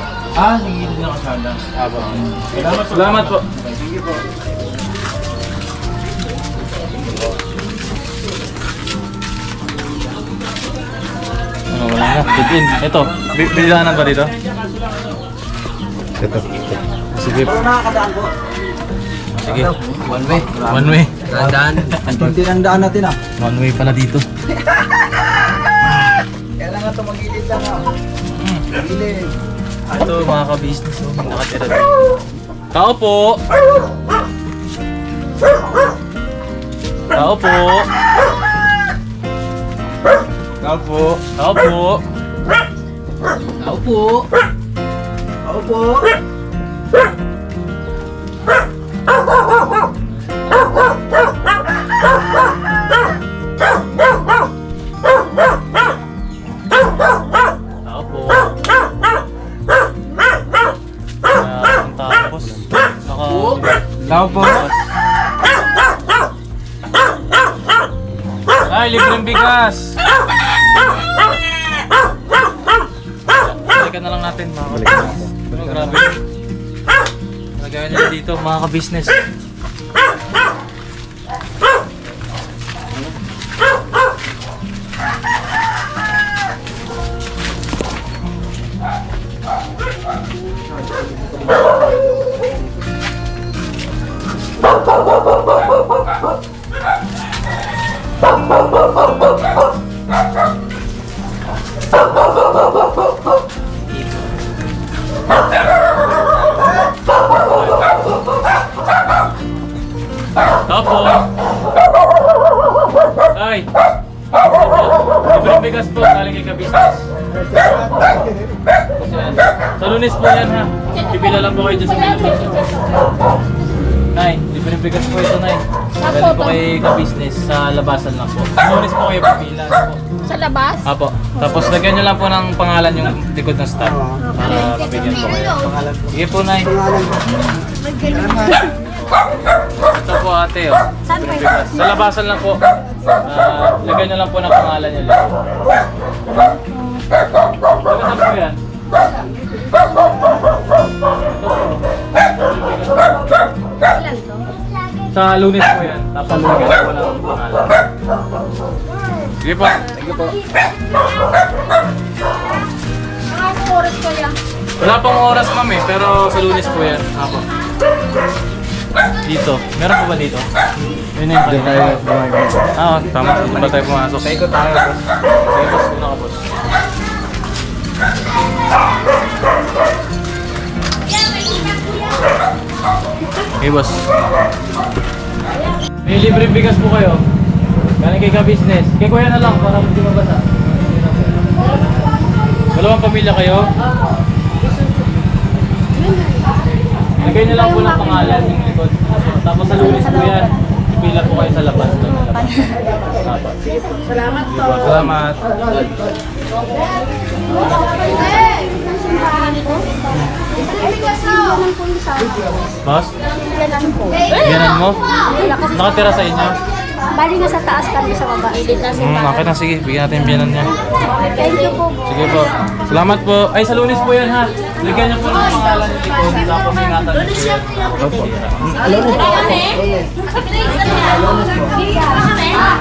Hindi na kasama. Salamat po. Salamat po. Sige po. Wala na. Bigin. Ito. Bilihanan ba dito? Ito. Sige po. Nakakadaan po. Sige. One way. One way. Daan. Hindi lang daan natin ah. One way pala dito. Kailangan ito magilid lang ah. Magilid. Ito mga ka-business. May nakatira dito. Tao po. Tao po. Tao po. Tao po. Tao po. Tao po. Tao po. Tapos. Tao po. Ay, libreng bigas. Balikan na lang natin mga ka-business. Pero grabe. Lagayan nila dito mga ka-business. Tapo. Ay. Libreng bigas po, galing kay ka-business. Sa Lunes po yan ha. Pipila lang po kayo dyan sa Lunes. Nay, libreng bigas po ito, Nay. Galing po kay ka-business sa labasan lang po. Sa Lunes po kayo pipila po. Sa labas? Apo. Tapos lagyan nyo lang po ng pangalan yung likod ng staff. Para mabigyan po kayo. Sige po, Nay. Ito po ate, oh. Sa labasan lang po. Lagyan nyo lang po ng pangalan nyo lang. Saan po yan? Sa Lunes po yan. Tapos lagyan po ng pangalan. Sige po. Sige po. Mga oras ko yan. Wala pang oras ma'am eh, pero sa Lunes po yan. Apo. Dito. Meron po ba dito? Yun yung kanina. Tama. Dito ba tayo pumasok? Paikot tayo. Sige boss, una ka boss. Okay boss. May libre bigas po kayo. Galing kay ka-business. Kay kuya na lang para hindi mabasa. Dalawang pamilya kayo? Lagay niyo lang po ng pangalan yung likod. Tapos sa Lunes po yan. Pila po kayo sa labas. Salamat po. Salamat. Boss? Ganan mo? Nakatira sa inyo? Bali nga sa taas kami sa baba. Okay na, sige. Bigyan natin yung biyanan niya. Thank you po. Sige po. Salamat po. Ay, sa Lunes po yan ha. Lagyan niyo po ng pangalan niyo dito. Tapos ingatan niyo po yan. Opo.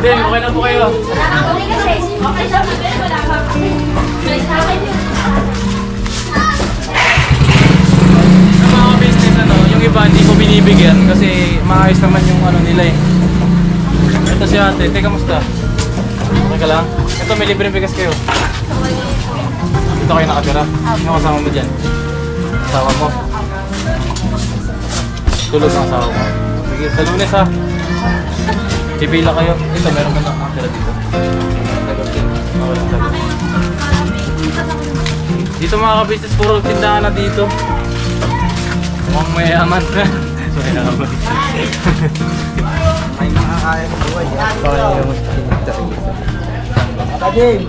Hindi, okay na po kayo. Sa mga business, yung iba hindi ko binibigyan kasi maayos naman yung nila eh. Ito si ate. Teka, kamusta? Okay ka lang? Ito, may libreng bigas kayo. Dito kayo nakatira? Yung kasama mo dyan? Asawa mo? Tulog ang asawa mo. Sige, sa Lunes ha. Pipila kayo. Ito, meron ka nakatira dito. Dito mga ka-business, puro tindahan na dito. Mukhang mayaman. Mayaman. May makakaya ng buhay. James!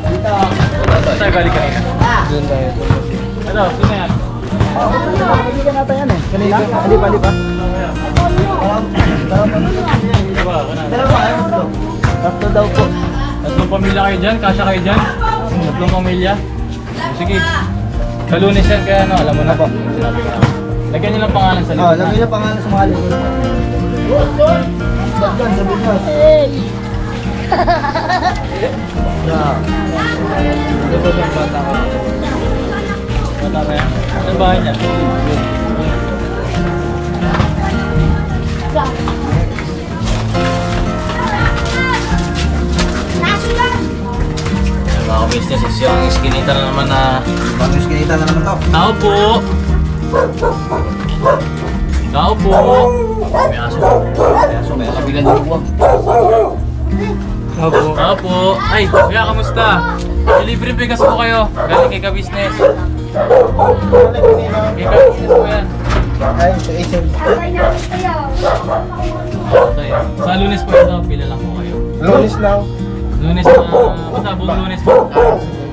Dito! Saan galing kanina? Doon tayo. Ano? Sino yan? Kaibigan natin yan eh. Kanina? Hindi pa. Dalawa. Tatlo daw po. Tatlong pamilya kayo dyan? Kasya kayo dyan? Tatlong pamilya? Sige. Sa Lunes yan kaya alam mo na po. Sinabi ko na. Lagyan nyo lang pangalan sa likod. Lagyan niyo pangalan sa mga likod. Dagdan, sabi niyo. Ito ba yung bata ko? Bata ba yan? Ano bahay niya? Mga business is yung iskinita na naman na... Bagong iskinita na naman to. Tao po! Tao po! May aso. May kabilan ng buwag. Tao po. Tao po. Ay, kuya, kamusta? Libre bigas po kayo. Galing kay ka-business. Kay ka-business po yan. Ay, sa isip. Sa Lunes po ito, pila lang po kayo. Lunes now. Lunes na, basta buong Lunes po.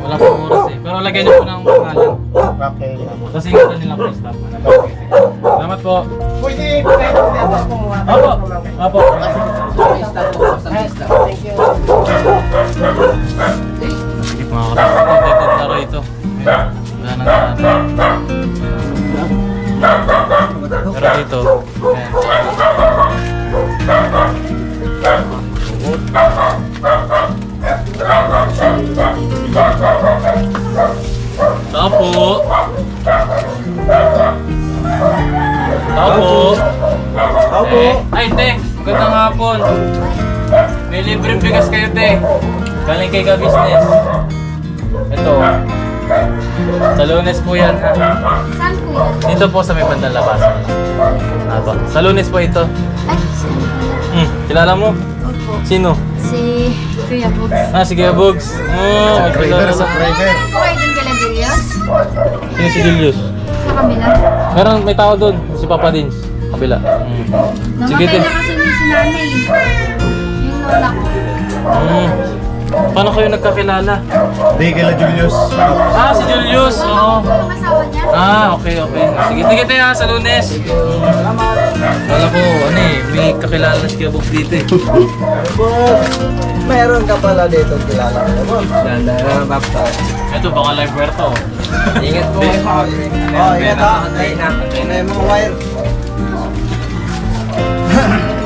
Wala pong oras eh. Pero lagyan niyo po ng pangalan. Okay. Tapos ingatan nila po yung staff. Salamat po. Pwede tayo dapat kumuha. Opo. Opo. Thank you. Hindi po makakapagod na rito. Wala nang daan. Pero dito, tao po. Tao po. Tao po. Ay, te. Magandang hapon. May libreng bigas kayo, te. Galing kay ka-business. Ito. Sa Lunes po yan, ha? Saan po yan? Dito po sa may bandang labasan. Sa Lunes po ito. Ay, Kilala mo? opo. Sino? Si Kuya Bugs. Si Kuya Bugs. Oh, Driver sa driver. Meron po kayo dun kay Julius? Sino si Julius? Sa kabila. Meron, may tao doon. Si Papa Dins. Kabila. Sige, Namatay te. na kasi si nanay. Yung lola ko. Paano kayo nagkakilala? Hindi, kila Julius. Si Julius. Oo. Yung asawa niya? Okay. Sige, tayo sa Lunes. Wala ko, may kakilala na si Kuya Bugs dito eh. Meron ka pala dito kilala ko. Basta. Ito, baka live wire to. Ingat po. Ingat ha. Antay mo wire.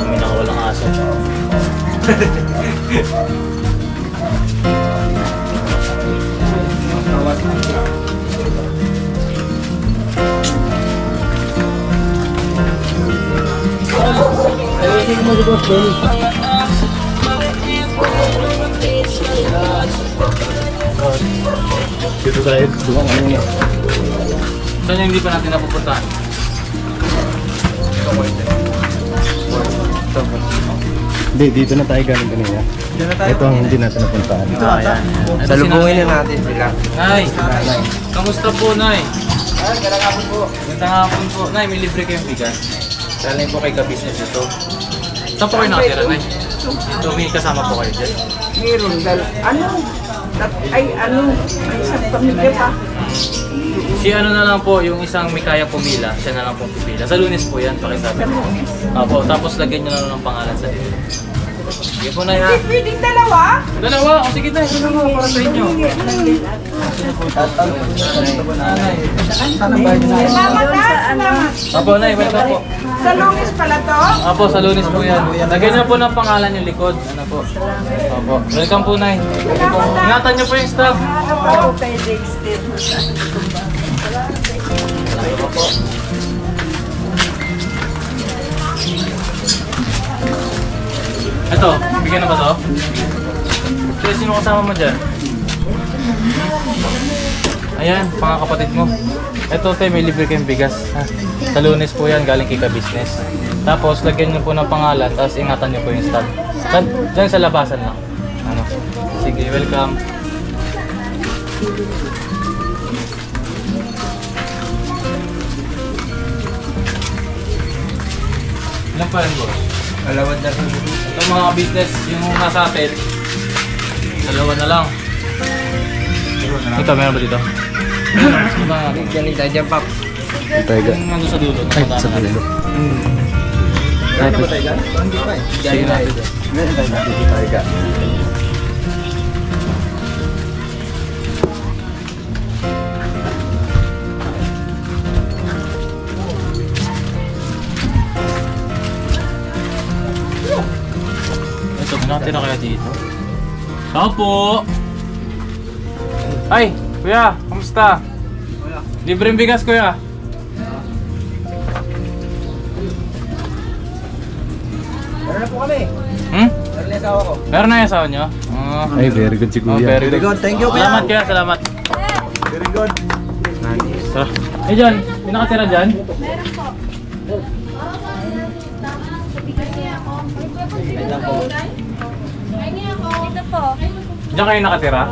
May nakawalang aso. Dito tayo, duwang ano niya. Saan yung hindi pa natin napupuntahan? Hindi, dito na tayo galing kanina. Ito ang hindi natin napuntahan. Salubungin na natin sila. Nay, kamusta po, Nay? Gandang hapon po. Gandang hapon po. Nay, may libre kayong bigas. Galing po kay ka-business ito. Saan po kayo nakatira, Nay? Ito, may kasama po kayo dyan. Meron dal. May isang pamilya pa. Si ano na lang po, yung isang may kaya pumila, siya na lang po pipila. Sa Lunes po yan, pakisabi po. Opo, tapos lagyan nyo na lang ng pangalan sa dito. Sige po na yan. Pwedeng dalawa? Dalawa, o sige tayo, dalawa para sa inyo. Salamat. Opo, Nay, welcome po. Sa Lunes pala to? Opo, sa Lunes po yan. Lagyan nyo po ng pangalan yung likod. Ano po? Opo, welcome po, Nay. Ingatan nyo po yung staff. Ako pwede step. Ito, bigyan na ba to? Kaya sino kasama mo dyan? Ayan, mga kapatid mo. Ito tayo, may libre kayong bigas. Ha? Sa Lunes po yan, galing Kika Business. Tapos, lagyan nyo po ng pangalan, tapos ingatan nyo po yung staff. Diyan sa labasan lang. Ano? Sige, welcome. Ilan pa rin, boss? Alawan na rin. Ito mga business, yung nasa atin, dalawa na lang. Ito, meron ba dito? Galing tayo dyan, Pap. Taiga. Yung nandun sa dulo. Ay, sa dulo. Tapos, Galing tayo dyan. meron tayo dito Taiga. Ito, may nakatira kaya dito. Tao po! Ay, kuya, kamusta? Libreng bigas, kuya. Meron na po kami. Hmm? Meron na yung asawa ko. Meron na yung asawa nyo? Ay, very good si Kuya. very good. Thank you, kuya. Salamat, kuya, salamat. Very good. Tara. Eh, dyan, may nakatira dyan? Ito po. Diyan kayo nakatira?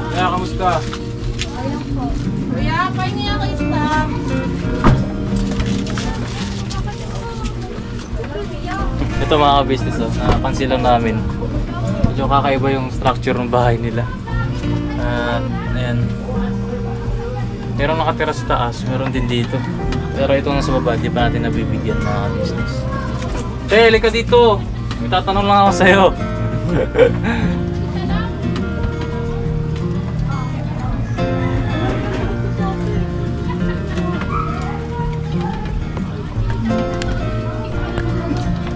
Kaya, kamusta? Kuya, pahingi ako yung staff. Ito mga ka-business, napansin lang namin. Medyo kakaiba yung structure ng bahay nila. At, ayan. Meron nakatira sa taas, meron din dito. Pero ito nasa baba, di pa natin nabibigyan mga ka-business. Te, halika dito! May tatanong lang ako sa'yo.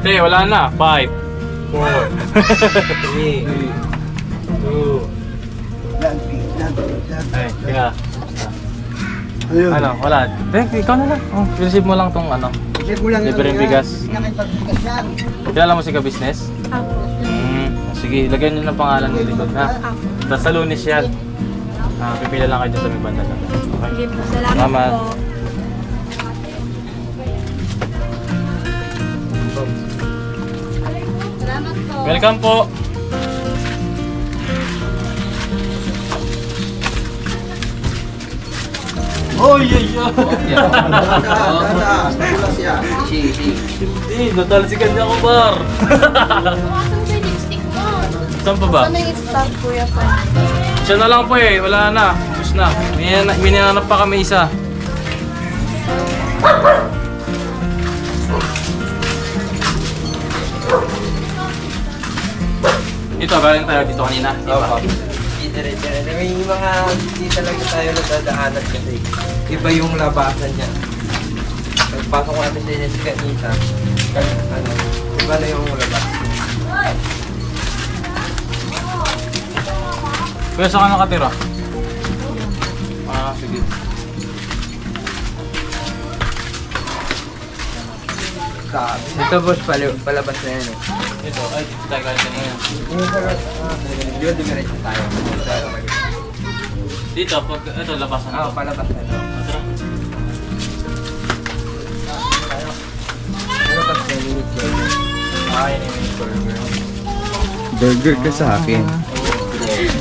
Te, wala na. 5, 4, 3, 2. Ay, kaya. Ano, wala. Te, ikaw na lang. Oh, receive mo lang tong ano. Libreng bigas. Kilala mo si ka-business? Ako. Sige, lagyan nyo ng pangalan ng likod, ha? Tapos sa Lunes yan. Pipila lang kayo dyan sa may banda lang. Sige po, salamat Salamat. po. Salamat po. Welcome po! Oy, ay, Hindi, natalsikan niya ako, bar. Tumasan sa lipstick mo. Saan pa ba? Ano yung staff, kuya pa? Siya na lang po eh, wala na. Tapos na. May ninanap pa kami isa. Ito, galing tayo dito kanina. Opo. Dire-dire. May mga hindi talaga tayo nadadaanan kasi iba yung labasan niya. Pagpasok ko natin sa inyo kanina, ano, iba na yung labas. Kuya, saan ka nakatira? Sige. Ito boss, palabas na yan eh. Ito, ay, dito tayo galing kanina. Yun, dumiretso tayo. Dito, ito, labasan Oo, palabas na ito. Palabas na yung minute burger. Yan yung mini burger. Burger ka sa akin.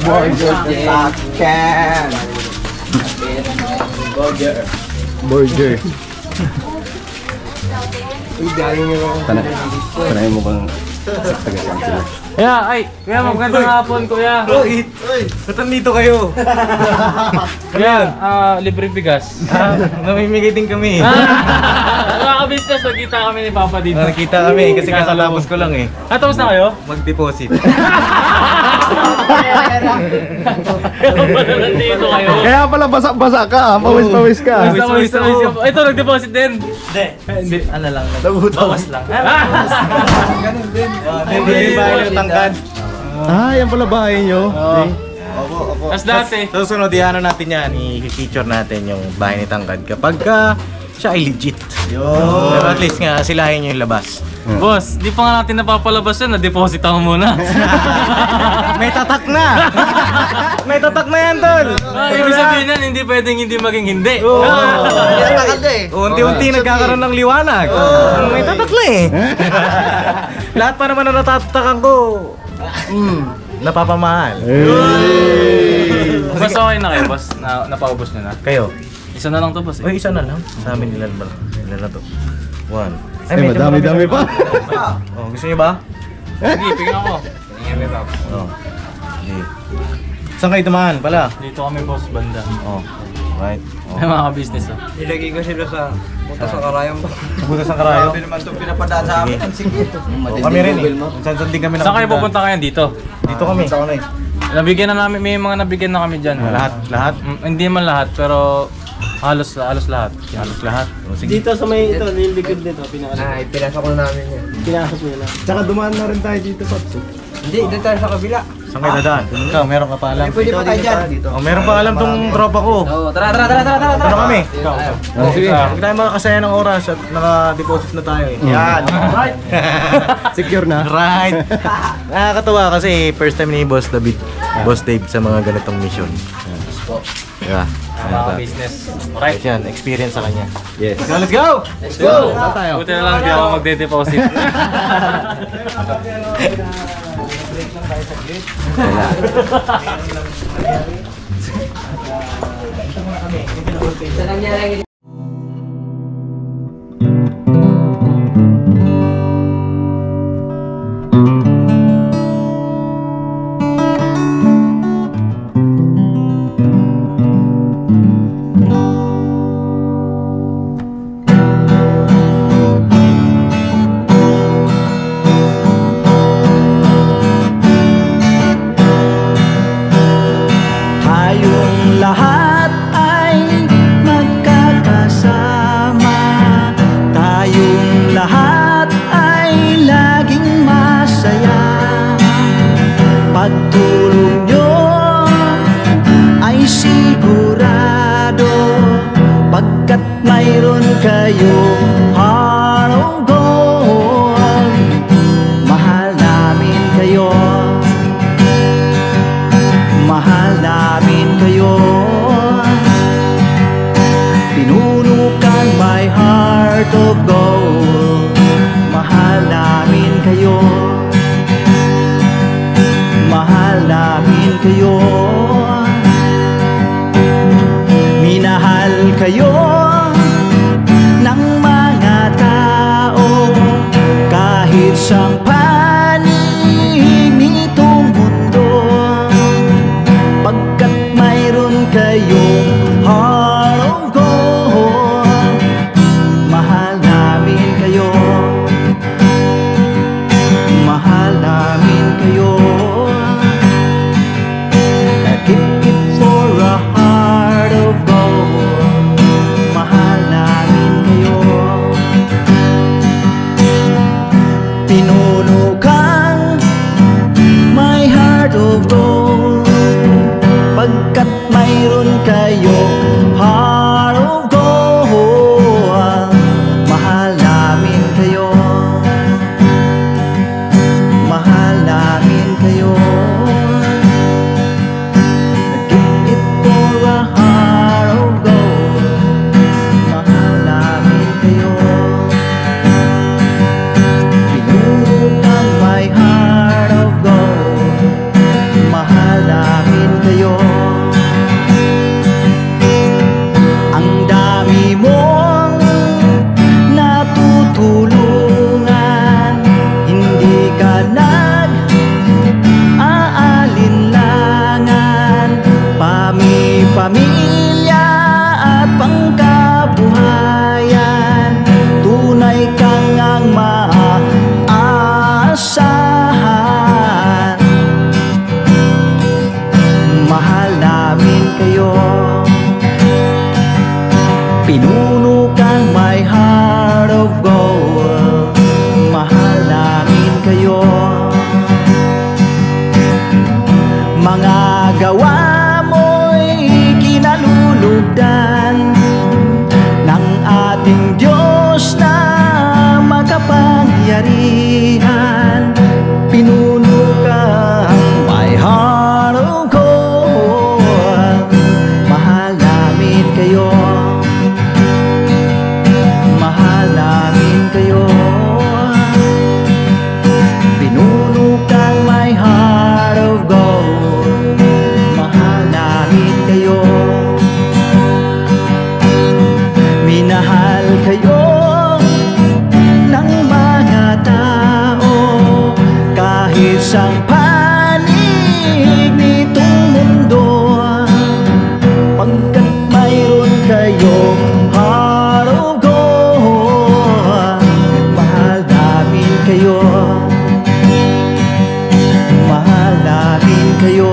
Burger sa akin! Burger. Burger. Uy, galing yung Tanay mo bang Kuya, kuya, magandang hapon, kuya. Ba't nandito kayo? Kuya, libreng bigas. Namimigay din kami. Mga ka-business, nagkita kami ni Papa dito. Nakita kami kasi kakalapos ko lang eh. Tapos na kayo? Mag-deposit. Kaya pala nandito kayo. Kaya pala basa-basa ka, pawis-pawis ka. Ito, nag-deposit din. Hindi. Ano lang, Bawas lang. Ganun din. Hindi ba yung tangkad? Yan pala bahay nyo. Opo. Tapos dati. Susunod, i-ano natin yan, i-feature natin yung bahay ni Tangkad kapag siya ay legit. Pero at least nga, silahin nyo yung labas. Boss, di pa nga natin napapalabas yun, na-deposit ako muna. May tatak na! May tatak na yan, tol! Ibig sabihin yan, hindi pwedeng hindi maging hindi. Unti-unti nagkakaroon ng liwanag. May tatak na eh. Lahat pa naman na natatakan ko, napapamahal. Boss, okay na kayo, boss? Napaubos nyo na? Kayo? Isa na lang to, boss. Uy, isa na lang. Sa amin ilan na to? 1. Madami-dami pa. Gusto niyo ba? Sige, pigyan ako. Okay. Saan kayo tumahan pala? Dito kami, boss, banda. Right. May mga ka-business, Ilagay ko sila sa butas ng karayom. Butas ng karayo? Sabi naman ito pinapadaan sa amin. Sige. Kami rin eh. Saan din kami Saan kayo pupunta ngayon? Dito? Dito kami. Nabigyan na namin, may mga nabigyan na kami dyan. Lahat? Hindi man lahat, pero halos lahat. Halos lahat. Dito sa may ito, yung likod nito, pinaka. pinasok na namin yan. Pinasok nila. Tsaka dumaan na rin tayo dito, Pops. Hindi, dito tayo sa kabila. Saan kayo dadaan? Ikaw, meron ka pa alam. Pwede pa tayo dyan. Meron pa alam tong tropa ko. Tara. Ano kami? Sige. Huwag tayo makakasaya ng oras at naka-deposit na tayo eh. Yan! Secure na. Right! Nakakatawa kasi first time ni Boss Dave sa mga ganitong mission. Yeah. Mga ka-business. Alright. Yan, experience sa kanya. Yes. Let's go! Let's go! Saan tayo? Buti na lang di ako magde-deposit. Tayong lahat ay magkakasama, tayong lahat ay laging masaya. Pagtulong nyo ay sigurado, pagkat mayroon kayong heart of gold. Mahal namin kayo, mahal namin kayo. Pinuno kang my heart of gold. Mahal namin kayo, mahal namin kayo. Minahal kayo ng kayo. Mga gawa mo'y kinalulugdan ng ating Diyos na makapangyarihan. Pinuno kang my heart of gold. Mahal namin kayo, mahal namin kayo. Pinuno kang my heart of gold. Mahal namin kayo, minahal kayo ng mga tao. Kahit sang panig nitong mundo, pagkat mayroon kayong heart of gold. Mahal namin kayo, mahal namin kayo.